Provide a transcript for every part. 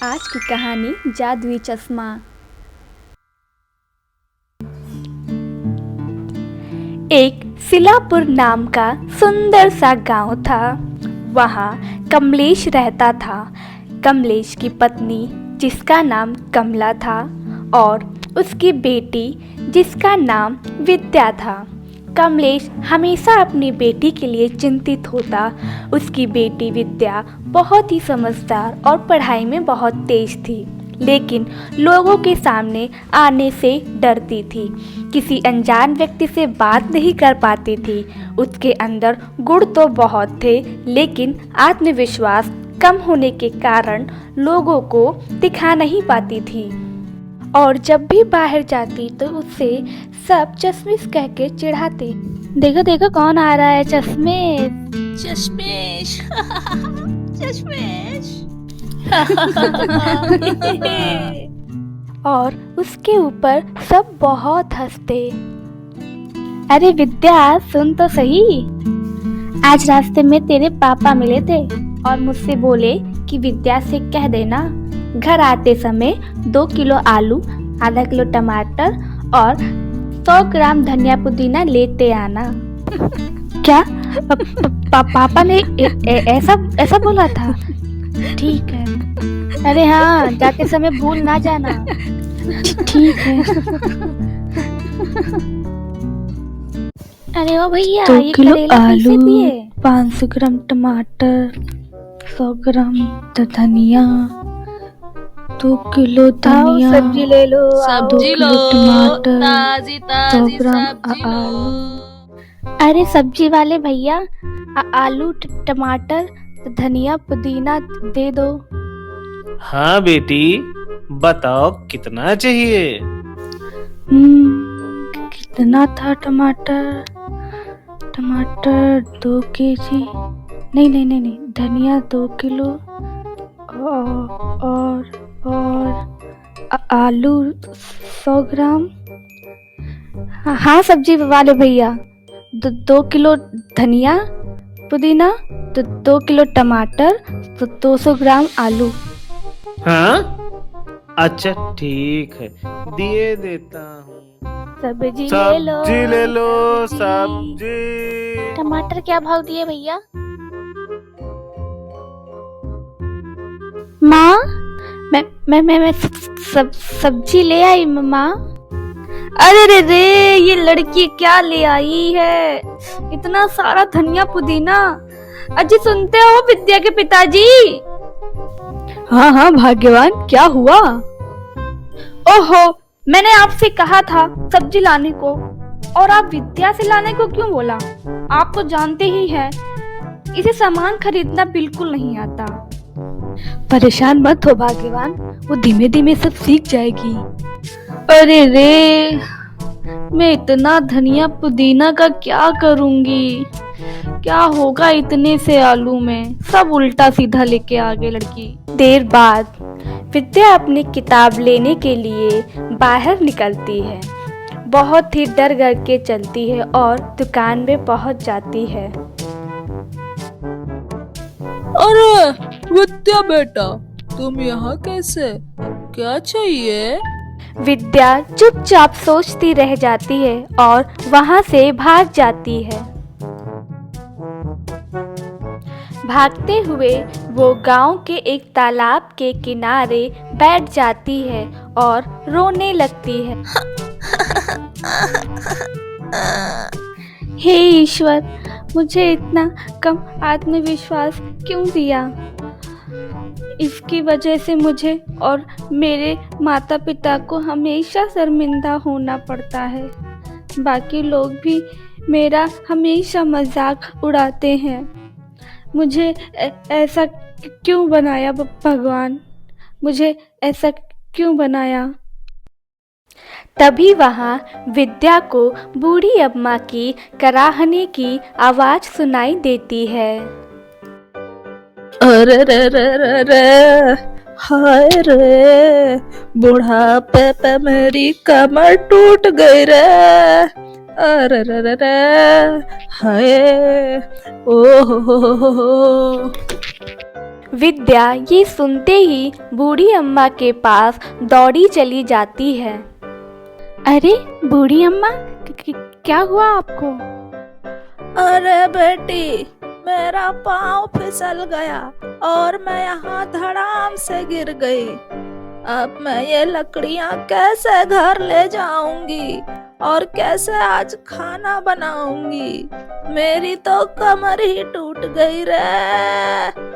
आज की कहानी जादुई चश्मा। एक सिलापुर नाम का सुंदर सा गांव था। वहाँ कमलेश रहता था। कमलेश की पत्नी जिसका नाम कमला था और उसकी बेटी जिसका नाम विद्या था। कमलेश हमेशा अपनी बेटी के लिए चिंतित होता। उसकी बेटी विद्या बहुत ही समझदार और पढ़ाई में बहुत तेज थी, लेकिन लोगों के सामने आने से डरती थी। किसी अनजान व्यक्ति से बात नहीं कर पाती थी। उसके अंदर गुण तो बहुत थे, लेकिन आत्मविश्वास कम होने के कारण लोगों को दिखा नहीं पाती थी। और जब भी बाहर जाती तो उससे सब चश्मिश कह के चिढ़ाते। देखो देखो कौन आ रहा है, चश्मिश चश्मिश चश्मिश। और उसके ऊपर सब बहुत हंसते। अरे विद्या सुन तो सही, आज रास्ते में तेरे पापा मिले थे और मुझसे बोले कि विद्या से कह देना घर आते समय 2 किलो आलू, आधा किलो टमाटर और 100 ग्राम धनिया पुदीना लेते आना। क्या पापा ने ऐसा बोला था? ठीक है। अरे हाँ, जाते समय भूल ना जाना। ठीक है। अरे ओ भैया, 2 ये किलो करेला कैसे आलू, दिए? 500 ग्राम टमाटर, 100 ग्राम धनिया, 2 किलो धनिया, सब्जी ले लो। 2 सब्जी लो, किलो टमाटर, ताजी 100 ताजी ग्राम सब्जी आलू। लो। अरे सब्जी वाले भैया, आलू टमाटर धनिया पुदीना दे दो। हाँ बेटी, बताओ कितना चाहिए? कितना था? टमाटर 2 केजी। नहीं, धनिया 2 किलो और आलू 100 ग्राम। हाँ सब्जी वाले भैया, 2 किलो धनिया पुदीना, 2 किलो टमाटर, 200 ग्राम आलू। हाँ, अच्छा ठीक है, दिए देता हूँ। सब्जी ले लो सब्जी। टमाटर क्या भाव दिए भैया? माँ, मैं सब्जी ले आई माँ। अरे रे, ये लड़की क्या ले आई है? इतना सारा धनिया पुदीना। अजी सुनते हो विद्या के पिताजी? हाँ भाग्यवान, क्या हुआ? ओहो, मैंने आपसे कहा था सब्जी लाने को, और आप विद्या से लाने को क्यों बोला? आप तो जानते ही हैं, इसे सामान खरीदना बिल्कुल नहीं आता। परेशान मत हो भाग्यवान, वो धीमे धीमे सब सीख जाएगी। अरे रे, मैं इतना धनिया पुदीना का क्या करूंगी? क्या होगा इतने से आलू में? सब उल्टा सीधा लेके आ गई लड़की। देर बाद विद्या अपनी किताब लेने के लिए बाहर निकलती है। बहुत ही डर के चलती है और दुकान में पहुंच जाती है। अरे विद्या बेटा, तुम यहाँ कैसे? क्या चाहिए? विद्या चुपचाप सोचती रह जाती है और वहां से भाग जाती है। भागते हुए वो गांव के एक तालाब के किनारे बैठ जाती है और रोने लगती है। हे ईश्वर, मुझे इतना कम आत्मविश्वास क्यों दिया? इसकी वजह से मुझे और मेरे माता पिता को हमेशा शर्मिंदा होना पड़ता है। बाकी लोग भी मेरा हमेशा मजाक उड़ाते हैं। मुझे ऐसा क्यों बनाया भगवान? मुझे ऐसा क्यों बनाया? तभी वहाँ विद्या को बूढ़ी अम्मा की कराहने की आवाज सुनाई देती है। अरे रे रे रे रे, हाय रे, बुढ़ापे पे मेरी कमर टूट गई रे। अरे रे रे रे, हाय, ओ हो। विद्या ये सुनते ही बूढ़ी अम्मा के पास दौड़ी चली जाती है। अरे बूढ़ी अम्मा, क्या हुआ आपको? अरे बेटी, मेरा पाँव फिसल गया और मैं यहाँ धड़ाम से गिर गई। अब मैं ये लकड़ियाँ कैसे घर ले जाऊंगी और कैसे आज खाना बनाऊंगी? मेरी तो कमर ही टूट गई रे।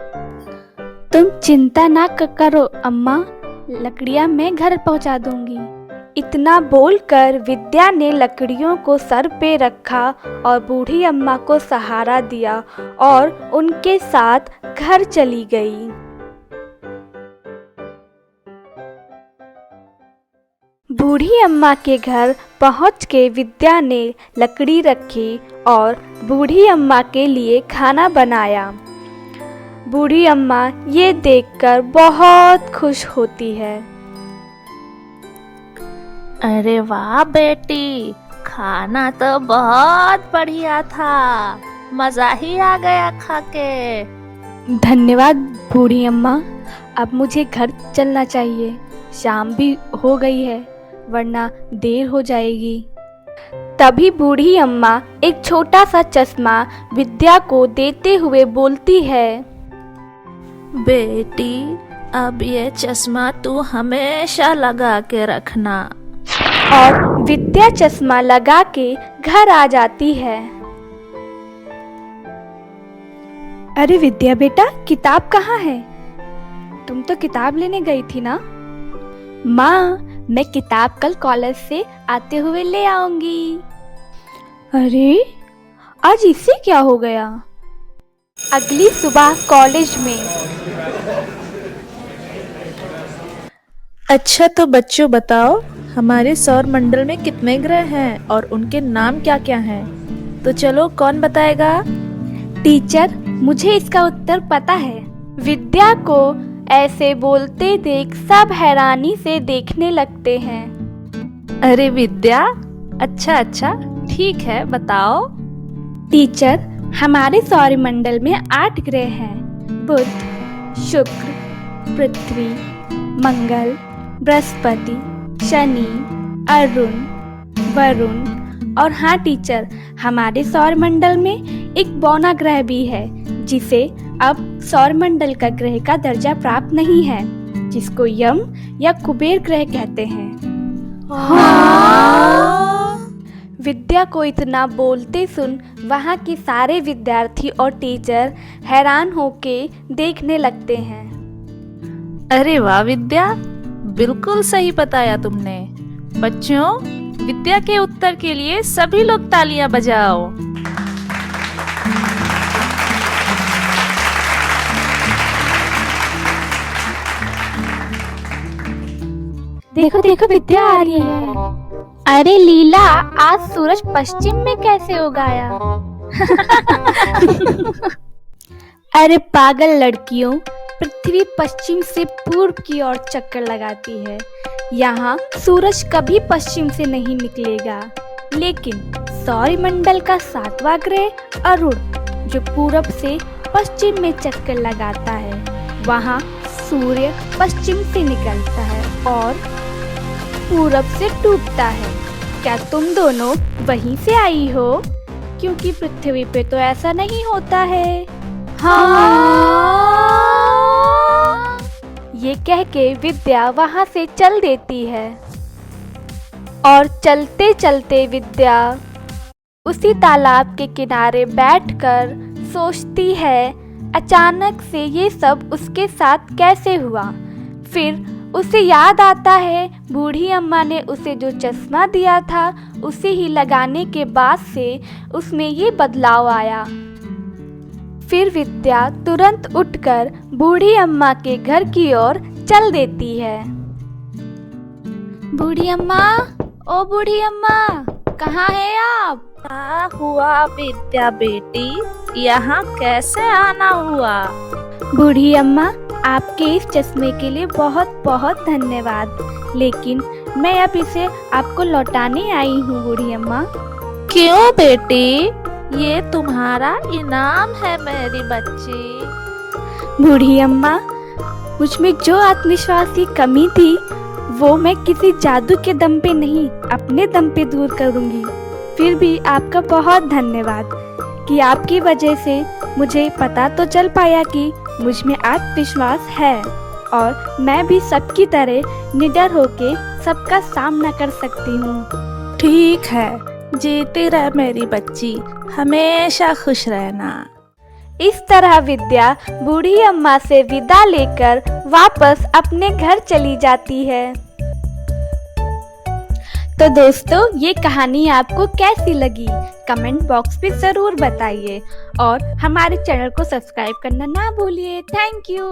तुम चिंता ना करो अम्मा, लकड़ियाँ मैं घर पहुँचा दूंगी। इतना बोलकर विद्या ने लकड़ियों को सर पे रखा और बूढ़ी अम्मा को सहारा दिया और उनके साथ घर चली गई। बूढ़ी अम्मा के घर पहुँच के विद्या ने लकड़ी रखी और बूढ़ी अम्मा के लिए खाना बनाया। बूढ़ी अम्मा ये देखकर बहुत खुश होती है। अरे वाह बेटी, खाना तो बहुत बढ़िया था, मजा ही आ गया खा के। धन्यवाद बूढ़ी अम्मा, अब मुझे घर चलना चाहिए, शाम भी हो गई है वरना देर हो जाएगी। तभी बूढ़ी अम्मा एक छोटा सा चश्मा विद्या को देते हुए बोलती है, बेटी अब ये चश्मा तू हमेशा लगा के रखना। और विद्या चश्मा लगा के घर आ जाती है। अरे विद्या बेटा, किताब कहाँ है? तुम तो किताब लेने गई थी ना? माँ, मैं किताब कल कॉलेज से आते हुए ले आऊंगी। अरे आज इसे क्या हो गया? अगली सुबह कॉलेज में। अच्छा तो बच्चों बताओ, हमारे सौर मंडल में कितने ग्रह हैं और उनके नाम क्या क्या हैं? तो चलो कौन बताएगा? टीचर, मुझे इसका उत्तर पता है। विद्या को ऐसे बोलते देख सब हैरानी से देखने लगते हैं। अरे विद्या, अच्छा अच्छा ठीक है, बताओ। टीचर, हमारे सौरमंडल में 8 ग्रह हैं। बुध, शुक्र, पृथ्वी, मंगल, बृहस्पति, शनि, अरुण, वरुण और हाँ टीचर, हमारे सौरमंडल में एक बौना ग्रह भी है जिसे अब सौरमंडल का ग्रह का दर्जा प्राप्त नहीं है, जिसको यम या कुबेर ग्रह कहते हैं। विद्या को इतना बोलते सुन वहाँ के सारे विद्यार्थी और टीचर हैरान होके देखने लगते हैं। अरे वाह विद्या, बिल्कुल सही बताया तुमने। बच्चों, विद्या के उत्तर के लिए सभी लोग तालियां बजाओ। देखो देखो, विद्या आ रही है। अरे लीला, आज सूरज पश्चिम में कैसे उगाया? अरे पागल लड़कियों, पृथ्वी पश्चिम से पूर्व की ओर चक्कर लगाती है। यहाँ सूरज कभी पश्चिम से नहीं निकलेगा। लेकिन सौरमंडल का 7वां ग्रह अरुण, जो पूरब से पश्चिम में चक्कर लगाता है, वहाँ सूर्य पश्चिम से निकलता है और पूरब से डूबता है। क्या तुम दोनों वहीं से आई हो? क्योंकि पृथ्वी पे तो ऐसा नहीं होता है। हाँ। ये कह के विद्या वहाँ से चल देती है और चलते चलते विद्या उसी तालाब के किनारे बैठकर सोचती है, अचानक से ये सब उसके साथ कैसे हुआ। फिर उसे याद आता है, बूढ़ी अम्मा ने उसे जो चश्मा दिया था उसे ही लगाने के बाद से उसमें ये बदलाव आया। फिर विद्या तुरंत उठकर बूढ़ी अम्मा के घर की ओर चल देती है। बूढ़ी अम्मा, ओ बूढ़ी अम्मा, कहाँ है आप? क्या हुआ विद्या बेटी, यहाँ कैसे आना हुआ? बूढ़ी अम्मा, आपके इस चश्मे के लिए बहुत बहुत धन्यवाद, लेकिन मैं अब इसे आपको लौटाने आई हूँ बूढ़ी अम्मा। क्यों बेटी, ये तुम्हारा इनाम है मेरी बच्ची। बूढ़ी अम्मा, मुझ में जो आत्मविश्वास की कमी थी वो मैं किसी जादू के दम पे नहीं, अपने दम पे दूर करूंगी। फिर भी आपका बहुत धन्यवाद कि आपकी वजह से मुझे पता तो चल पाया कि मुझ में आत्मविश्वास है और मैं भी सबकी तरह निडर होके सबका सामना कर सकती हूँ। ठीक है, जीती रह मेरी बच्ची, हमेशा खुश रहना। इस तरह विद्या बूढ़ी अम्मा से विदा लेकर वापस अपने घर चली जाती है। तो दोस्तों, ये कहानी आपको कैसी लगी कमेंट बॉक्स में ज़रूर बताइए और हमारे चैनल को सब्सक्राइब करना ना भूलिए। Thank you.